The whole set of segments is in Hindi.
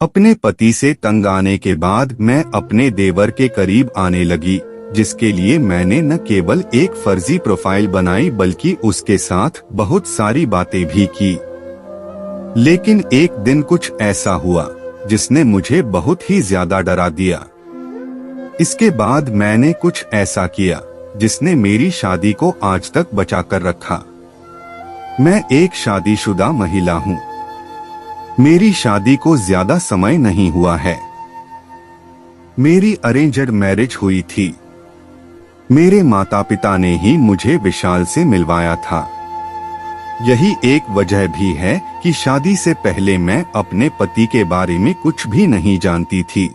अपने पति से तंग आने के बाद मैं अपने देवर के करीब आने लगी, जिसके लिए मैंने न केवल एक फर्जी प्रोफाइल बनाई बल्कि उसके साथ बहुत सारी बातें भी की। लेकिन एक दिन कुछ ऐसा हुआ जिसने मुझे बहुत ही ज्यादा डरा दिया। इसके बाद मैंने कुछ ऐसा किया जिसने मेरी शादी को आज तक बचा कर रखा। मैं एक शादीशुदा महिला हूँ। मेरी शादी को ज्यादा समय नहीं हुआ है। मेरी अरेंज्ड मैरिज हुई थी। मेरे माता पिता ने ही मुझे विशाल से मिलवाया था। यही एक वजह भी है कि शादी से पहले मैं अपने पति के बारे में कुछ भी नहीं जानती थी।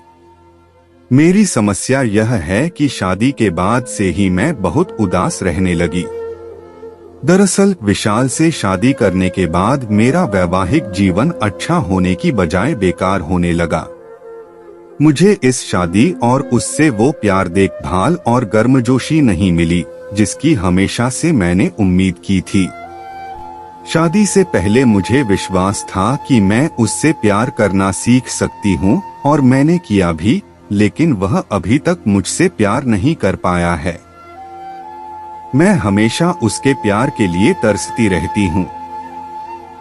मेरी समस्या यह है कि शादी के बाद से ही मैं बहुत उदास रहने लगी। दरअसल विशाल से शादी करने के बाद मेरा वैवाहिक जीवन अच्छा होने की बजाय बेकार होने लगा। मुझे इस शादी और उससे वो प्यार, देखभाल और गर्मजोशी नहीं मिली जिसकी हमेशा से मैंने उम्मीद की थी। शादी से पहले मुझे विश्वास था कि मैं उससे प्यार करना सीख सकती हूँ और मैंने किया भी, लेकिन वह अभी तक मुझसे प्यार नहीं कर पाया है। मैं हमेशा उसके प्यार के लिए तरसती रहती हूँ।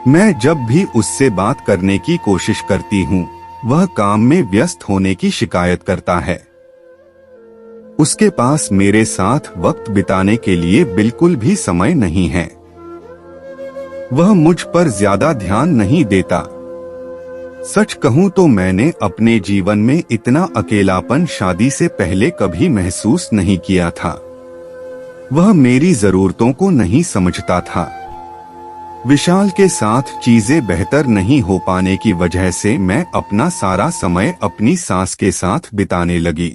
मैं जब भी उससे बात करने की कोशिश करती हूँ, वह काम में व्यस्त होने की शिकायत करता है। उसके पास मेरे साथ वक्त बिताने के लिए बिल्कुल भी समय नहीं है। वह मुझ पर ज्यादा ध्यान नहीं देता। सच कहूँ तो मैंने अपने जीवन में इतना अकेलापन शादी से पहले कभी महसूस नहीं किया था। वह मेरी जरूरतों को नहीं समझता था। विशाल के साथ चीजें बेहतर नहीं हो पाने की वजह से मैं अपना सारा समय अपनी सास के साथ बिताने लगी।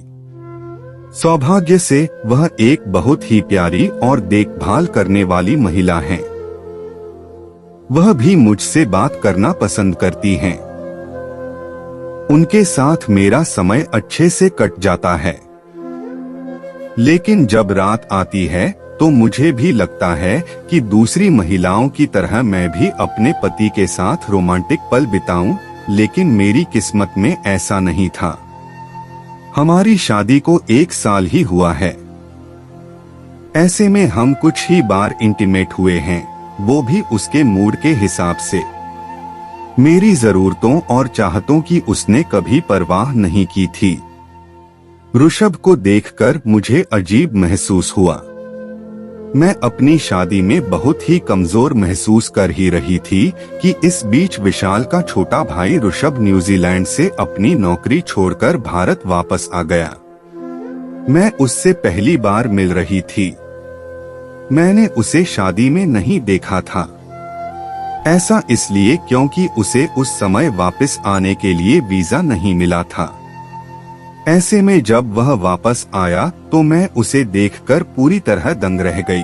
सौभाग्य से वह एक बहुत ही प्यारी और देखभाल करने वाली महिला है। वह भी मुझसे बात करना पसंद करती हैं। उनके साथ मेरा समय अच्छे से कट जाता है। लेकिन जब रात आती है तो मुझे भी लगता है कि दूसरी महिलाओं की तरह मैं भी अपने पति के साथ रोमांटिक पल बिताऊं, लेकिन मेरी किस्मत में ऐसा नहीं था। हमारी शादी को 1 साल ही हुआ है। ऐसे में हम कुछ ही बार इंटीमेट हुए हैं, वो भी उसके मूड के हिसाब से। मेरी जरूरतों और चाहतों की उसने कभी परवाह नहीं की थी। ऋषभ को देखकर मुझे अजीब महसूस हुआ। मैं अपनी शादी में बहुत ही कमजोर महसूस कर ही रही थी कि इस बीच विशाल का छोटा भाई ऋषभ न्यूजीलैंड से अपनी नौकरी छोड़कर भारत वापस आ गया। मैं उससे पहली बार मिल रही थी। मैंने उसे शादी में नहीं देखा था। ऐसा इसलिए क्योंकि उसे उस समय वापस आने के लिए वीजा नहीं मिला था। ऐसे में जब वह वापस आया तो मैं उसे देखकर पूरी तरह दंग रह गई।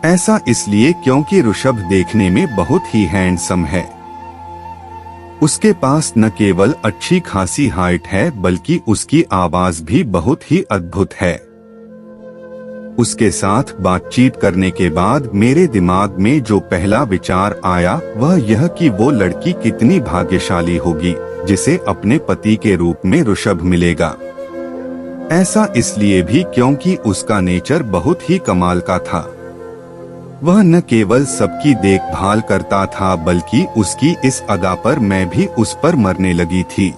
ऐसा इसलिए क्योंकि ऋषभ देखने में बहुत ही हैंडसम है। उसके पास न केवल अच्छी खासी हाइट है बल्कि उसकी आवाज भी बहुत ही अद्भुत है। उसके साथ बातचीत करने के बाद मेरे दिमाग में जो पहला विचार आया वह यह कि वो लड़की कितनी भाग्यशाली होगी जिसे अपने पति के रूप में ऋषभ मिलेगा। ऐसा इसलिए भी क्योंकि उसका नेचर बहुत ही कमाल का था। वह न केवल सबकी देखभाल करता था बल्कि उसकी इस अदा पर मैं भी उस पर मरने लगी थी।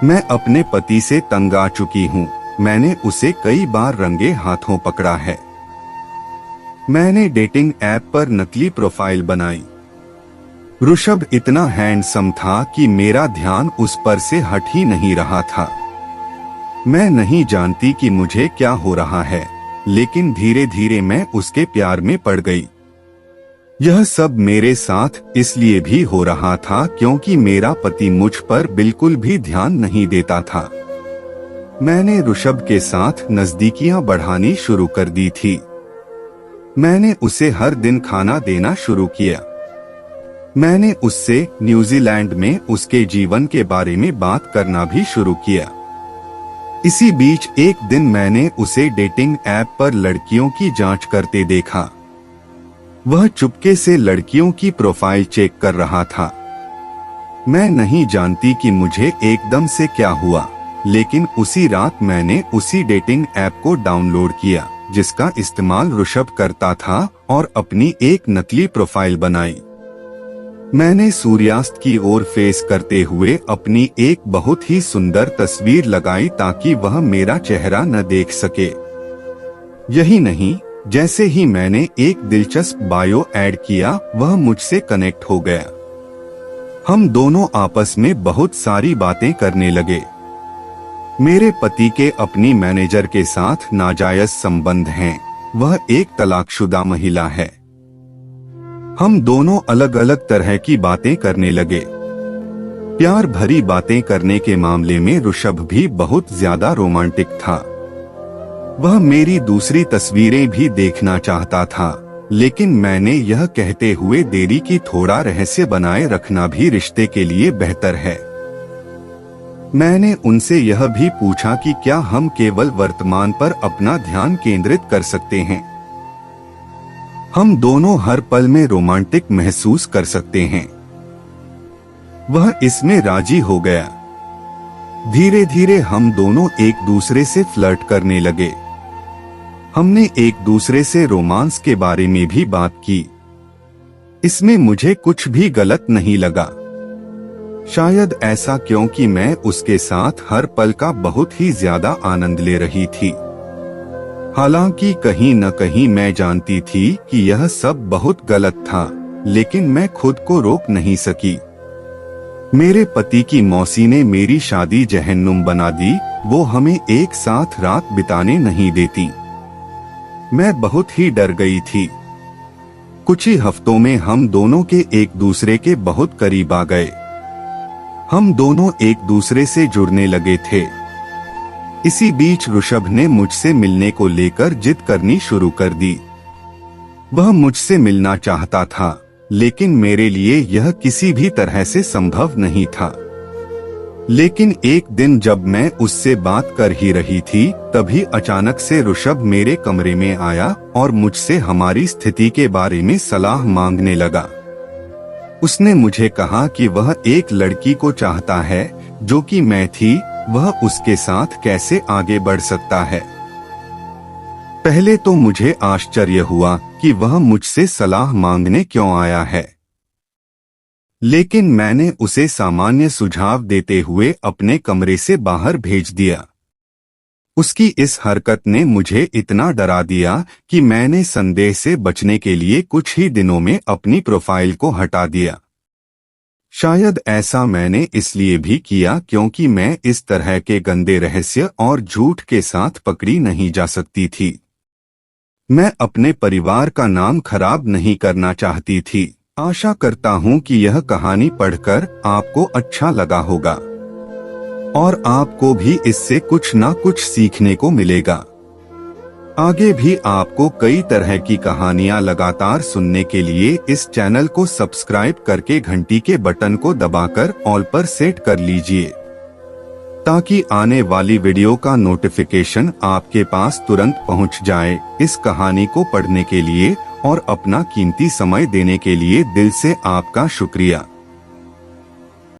मैं अपने पति से तंग आ चुकी हूँ। मैंने उसे कई बार रंगे हाथों पकड़ा है। मैंने डेटिंग ऐप पर नकली प्रोफाइल बनाई। ऋषभ इतना हैंडसम था कि मेरा ध्यान उस पर से हट ही नहीं रहा था। मैं नहीं जानती कि मुझे क्या हो रहा है, लेकिन धीरे धीरे मैं उसके प्यार में पड़ गई। यह सब मेरे साथ इसलिए भी हो रहा था क्योंकि मेरा पति मुझ पर बिल्कुल भी ध्यान नहीं देता था। मैंने ऋषभ के साथ नजदीकियां बढ़ानी शुरू कर दी थी। मैंने उसे हर दिन खाना देना शुरू किया। मैंने उससे न्यूजीलैंड में उसके जीवन के बारे में बात करना भी शुरू किया। इसी बीच एक दिन मैंने उसे डेटिंग ऐप पर लड़कियों की जांच करते देखा। वह चुपके से लड़कियों की प्रोफाइल चेक कर रहा था। मैं नहीं जानती कि मुझे एकदम से क्या हुआ, लेकिन उसी रात मैंने उसी डेटिंग ऐप को डाउनलोड किया जिसका इस्तेमाल ऋषभ करता था और अपनी एक नकली प्रोफाइल बनाई। मैंने सूर्यास्त की ओर फेस करते हुए अपनी एक बहुत ही सुंदर तस्वीर लगाई ताकि वह मेरा चेहरा न देख सके। यही नहीं, जैसे ही मैंने एक दिलचस्प बायो ऐड किया, वह मुझसे कनेक्ट हो गया। हम दोनों आपस में बहुत सारी बातें करने लगे। मेरे पति के अपनी मैनेजर के साथ नाजायज संबंध हैं। वह एक तलाकशुदा महिला है। हम दोनों अलग अलग तरह की बातें करने लगे। प्यार भरी बातें करने के मामले में ऋषभ भी बहुत ज्यादा रोमांटिक था। वह मेरी दूसरी तस्वीरें भी देखना चाहता था, लेकिन मैंने यह कहते हुए देरी की थोड़ा रहस्य बनाए रखना भी रिश्ते के लिए बेहतर है। मैंने उनसे यह भी पूछा कि क्या हम केवल वर्तमान पर अपना ध्यान केंद्रित कर सकते हैं। हम दोनों हर पल में रोमांटिक महसूस कर सकते हैं। वह इसमें राजी हो गया। धीरे धीरे हम दोनों एक दूसरे से फ्लर्ट करने लगे। हमने एक दूसरे से रोमांस के बारे में भी बात की। इसमें मुझे कुछ भी गलत नहीं लगा। शायद ऐसा क्योंकि मैं उसके साथ हर पल का बहुत ही ज्यादा आनंद ले रही थी। हालांकि कहीं न कहीं मैं जानती थी कि यह सब बहुत गलत था, लेकिन मैं खुद को रोक नहीं सकी। मेरे पति की मौसी ने मेरी शादी जहन्नुम बना दी। वो हमें एक साथ रात बिताने नहीं देती। मैं बहुत ही डर गई थी। कुछ ही हफ्तों में हम दोनों के एक दूसरे के बहुत करीब आ गए। हम दोनों एक दूसरे से जुड़ने लगे थे। इसी बीच ऋषभ ने मुझसे मिलने को लेकर जिद करनी शुरू कर दी। वह मुझसे मिलना चाहता था, लेकिन मेरे लिए यह किसी भी तरह से संभव नहीं था। लेकिन एक दिन जब मैं उससे बात कर ही रही थी, तभी अचानक से ऋषभ मेरे कमरे में आया और मुझसे हमारी स्थिति के बारे में सलाह मांगने लगा। उसने मुझे कहा कि वह एक लड़की को चाहता है जो कि मैं थी। वह उसके साथ कैसे आगे बढ़ सकता है। पहले तो मुझे आश्चर्य हुआ कि वह मुझसे सलाह मांगने क्यों आया है, लेकिन मैंने उसे सामान्य सुझाव देते हुए अपने कमरे से बाहर भेज दिया। उसकी इस हरकत ने मुझे इतना डरा दिया कि मैंने संदेह से बचने के लिए कुछ ही दिनों में अपनी प्रोफाइल को हटा दिया। शायद ऐसा मैंने इसलिए भी किया क्योंकि मैं इस तरह के गंदे रहस्य और झूठ के साथ पकड़ी नहीं जा सकती थी। मैं अपने परिवार का नाम खराब नहीं करना चाहती थी। आशा करता हूँ कि यह कहानी पढ़कर आपको अच्छा लगा होगा और आपको भी इससे कुछ ना कुछ सीखने को मिलेगा। आगे भी आपको कई तरह की कहानियां लगातार सुनने के लिए इस चैनल को सब्सक्राइब करके घंटी के बटन को दबाकर ऑल पर सेट कर लीजिए, ताकि आने वाली वीडियो का नोटिफिकेशन आपके पास तुरंत पहुंच जाए। इस कहानी को पढ़ने के लिए और अपना कीमती समय देने के लिए दिल से आपका शुक्रिया।